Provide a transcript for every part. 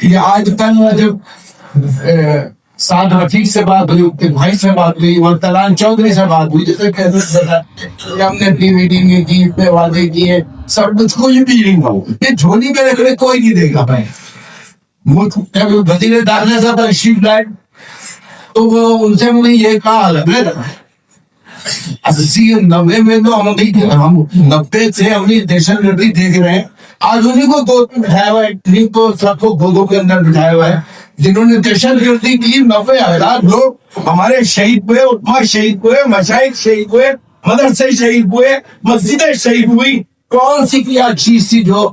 یہ آج کل جب سعد رفیق سے بات ہوئی، ان کے بھائی سے بات ہوئی، ورتلان چودھری سے بات ہوئی، جیسے کہ ہم نے پری ویڈنگ میں کی، اتنے وعدے کیے، سب کچھ کوئی بھی نہیں ہوا. یہ جھولی پہ رکھ رہے کوئی نہیں دے گا بھائی. وہ وزیر داخلہ صاحب تشریف لائے تو وہ ان سے ہم نے یہ کہا اسی 90 میں تو ہم نہیں تھے، ہم 90 سے ہم نے دہشت گردی دیکھ رہے ہیں. آج انہیں کو دو بٹھایا ہوا ہے، کو سب کو گودوں کے اندر بٹھایا ہوا ہے جنہوں نے دہشت گردی کی. 90,000 لوگ ہمارے شہید ہوئے، علماء شہید ہوئے، مشائخ شہید ہوئے، مدرسے شہید ہوئے، مسجدیں شہید ہوئی. کون سی کیا چیز تھی جو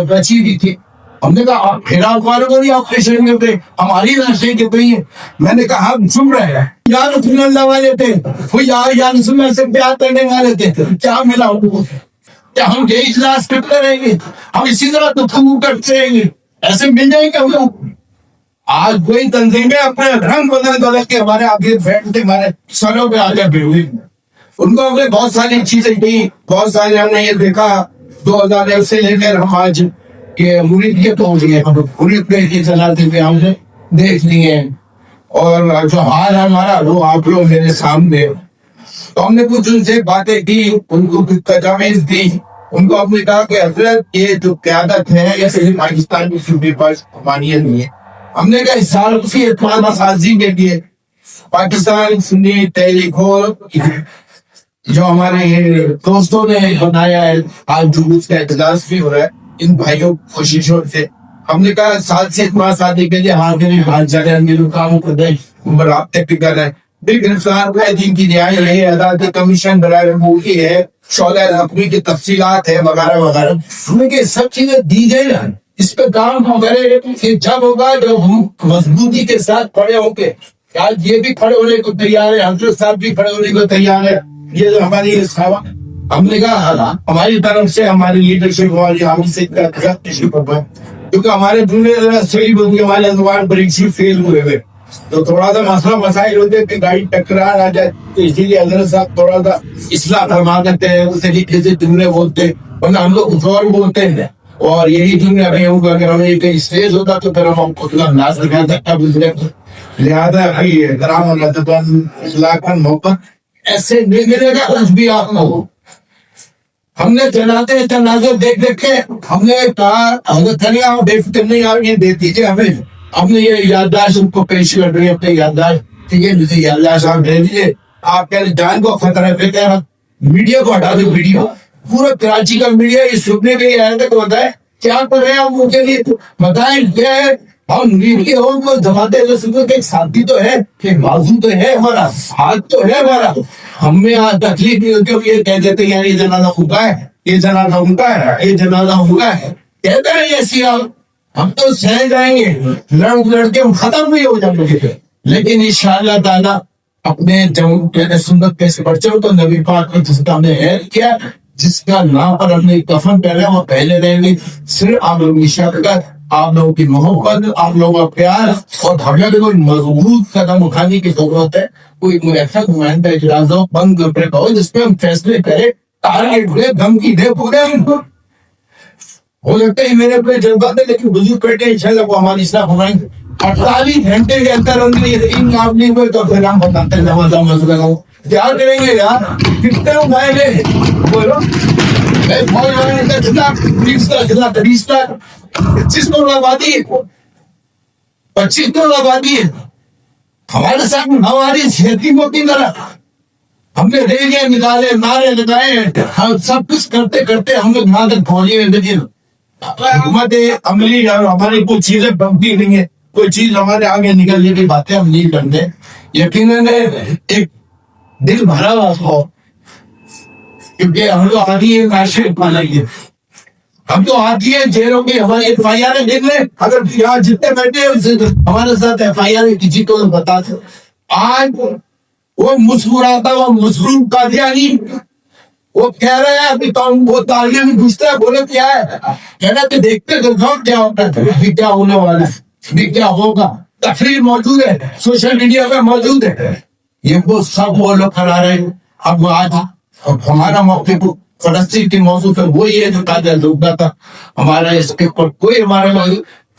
بچی ہوئی تھی؟ ہم نے کہا آپ پھر آپ والوں کو نہیں آپریشن کرتے، ہماری لاشیں گر رہی ہیں. میں نے کہا ہم سن رہے ہیں یا رسول اللہ والے تھے، وہ یا رسول اللہ سے پیار کرنے والے تھے، کیا ملا ان کو؟ کیا ہم یہ اجلاس کرتے رہیں گے؟ ہم اسی طرح گفتگو کرتے رہیں گے؟ ایسے مل جائیں گے ہم لوگ؟ آج کوئی تنظیمیں اپنے رنگ بدل کے ہمارے آگے بیٹھتے، ہمارے سروں پہ آگے بیٹھے. ان کو ہم نے بہت ساری چیزیں دی، بہت سارے ہم نے یہ دیکھا. 2000 سے لے کر ہم آج یہ مرید کے پہنچ گئے، مرید پہ کی صلاحیت پہ ہم نے دیکھ لی ہے. اور جو حال ہے ہمارا وہ آپ لوگ میرے سامنے. تو ہم نے کچھ ان سے باتیں کی، ان کو کچھ تجاویز دی. ان کو ہم نے کہا کہ حضرت یہ جو قیادت ہے یہ صرف پاکستان کی صوبے پر حکمرانی نہیں ہے. ہم نے کہا اس سال اسی اعتماد سازی کے لیے پاکستان سنی تحریک ہو جو ہمارے دوستوں نے بنایا ہے، آج جلوس کا اجلاس بھی ہو رہا ہے ان بھائیوں کوششوں سے. ہم نے کہا سال سے اعتماد سازی کے لیے حاضر جگہ میرے کاموں کو دے رابطے پہ کر رہے ہیں. گرفتار ہے جن کی رہائی ہے، عدالتی کمیشن برائے رفوقی ہے، شعلہ حکمی کی تفصیلات ہے وغیرہ وغیرہ. ہمیں کہ سب چیزیں دی جائے نا، اس پہ کام ہم کریں. یہ جب ہوگا جب ہم مضبوطی کے ساتھ کھڑے ہوں گے. آج یہ بھی کھڑے ہونے کو تیار ہے، حضرت صاحب بھی کھڑے ہونے کو تیار ہے. یہ جو ہماری ہم نے کہا ہماری طرف سے ہماری لیڈرشپ ہماری عامی سے کیونکہ ہمارے دنیا صحیح بولتے ہمارے زبان پریکشی فیل ہوئے ہوئے تو تھوڑا سا مسئلہ مسائل ہوتے کہ گاڑی ٹکرار آ جائے، تو اسی لیے حضرت صاحب تھوڑا سا اصلاح فرما دیتے ہیں، اس طریقے سے جملے بولتے، ورنہ ہم لوگ کچھ اور بولتے ہیں. اور یہی جملے ابھی ہوں گا اگر ہمیں کہیں اسٹیج ہوتا تو پھر ہم خود کا انداز دکھا سکتا گزرے. لہٰذا احترام اور اخلاق محبت ایسے نہیں ملے گا کچھ بھی آپ کو. ہم نے تناظر دیکھ دیکھ کے ہم نے کہا حضرت علی آپ بے فکر نہیں، آپ یہ دے دیجیے ہمیں. ہم نے یہ یادداشت ان کو پیش کر رہی ہے، اپنے یادداشت ٹھیک ہے، جسے یادداشت آپ دے دیجیے. آپ کہہ جان کو خطرہ پہ کہہ رہا میڈیا کو ہٹا دو. ویڈیو پورا کراچی کا میڈیا یہ سننے کے آئے تھے کہ بتائے کیا کر رہے ہیں آپ ان کے لیے، بتائیں کیا ہے. ہم میڈیا کو دباتے ہوئے سنتے کہ ایک ساتھی تو ہے، ایک بازو تو ہے ہمارا، ہاتھ تو ہے ہمارا. ہمیں تکلیف نہیں ہوتی، یہ کہہ دیتے ہیں یہ جنازہ ہوگا ہے، یہ جنازہ ہوگا ہے، یہ جنازہ ہوگا ہے، کہتے ہیں ایسی. ہم تو سہ جائیں گے، لڑ کے ختم بھی ہو جائیں گے. لیکن انشاءاللہ تعالیٰ اپنے سنت کے پرچم تو نبی پاک نے جس کا ہم نے عہد کیا، جس کا نام پر ہم نے کفن پہنا وہ پہلے رہیں گے. صرف آپ لوگوں کی شفقت، آپ لوگوں کی محبت، آپ لوگوں کا پیار اور ہمیں بھی کوئی مضبوط قدم اٹھانے کی ضرورت ہے. کوئی ایسا نمائندہ اجلاس ہو بند کر ہو جس پہ ہم فیصلے کریں، ٹارگیٹ دے، دھمکی دے پورے. ہو سکتا ہے میرے اپنے جذبات ہے لیکن بزرگ بیٹے انشاءاللہ وہ ہماری اصلاح فرمائیں گے. 48 گھنٹے کے اندر ان آپ نہیں ہوئے تو پھر ہم بتاتے ہیں مسئلہ ہوں کیا کریں گے یار. کتنے اٹھائیں گے بولو، 20 لاکھ 25 کروڑ آبادی ہے، 25 کروڑ آبادی ہے. ہمارے ساتھ ہماری یتیموں کی طرح ہم نے ریلیاں نکالے، نعرے لگائے، ہم سب کچھ کرتے کرتے ہم لوگ وہاں تک پہنچے. حکومت عملی اور ہماری کوئی چیزیں بنتی نہیں ہے، کوئی چیز ہمارے آگے نکلنے کی باتیں ہم نہیں کرتے. یقیناً ایک دل بھرا ہوا ہو کیونکہ ہم لوگ آدھی معاشرت پالائیے، ہم تو آتی ہے جیلوں کی ہماری FIR دیکھ لیں. اگر یہاں جتنے بیٹھے ہیں ہمارے ساتھ FIR کسی کو بتا دیں. آج وہ مسکراتا وہ مسرور قادیانی وہ کہہ رہے ہیں ابھی تو وہ تالیاں بھی پوچھتا ہے بولے کیا ہے، کہنا کہ دیکھتے تو کیا ہوتا ہے، کیا ہونے والا ہے، کیا ہوگا. تقریر موجود ہے، سوشل میڈیا پہ موجود ہے. یہ وہ سب وہ لوگ کرا رہے ہیں. اب آج ہمارا موقف فلسطین کے موضوع پر وہی ہے جو تازہ لوگ تھا. ہمارا اس کے کوئی ہمارے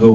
2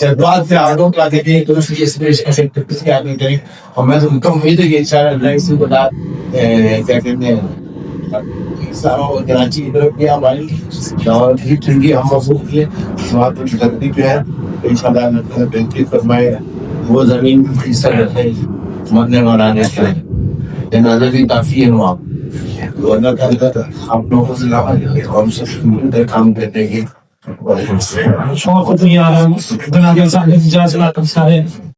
جذبات سے آگوں کا دیکھیں تو اس کی افیکٹ کس کے آدمی کریں اور میں تو امید ہے کہ انشاءاللہ اللہ اسی کو داد کیا کہتے ہیں سارا کراچی کی طرف بھی ہماری اور بھی ٹھنڈی ہم مفہوم لیں وہاں پر دھرتی پہ ہے انشاءاللہ اللہ تعالیٰ بہتری فرمائے وہ زمین بھی حصہ رہتے ہیں مرنے ورانے سے جنازہ بھی کافی ہے وہاں تو اللہ تعالیٰ آپ لوگوں سے ہم سب مل کر کام کرنے کی شوق تو یار بنا کے سارے جاج لا کر سارے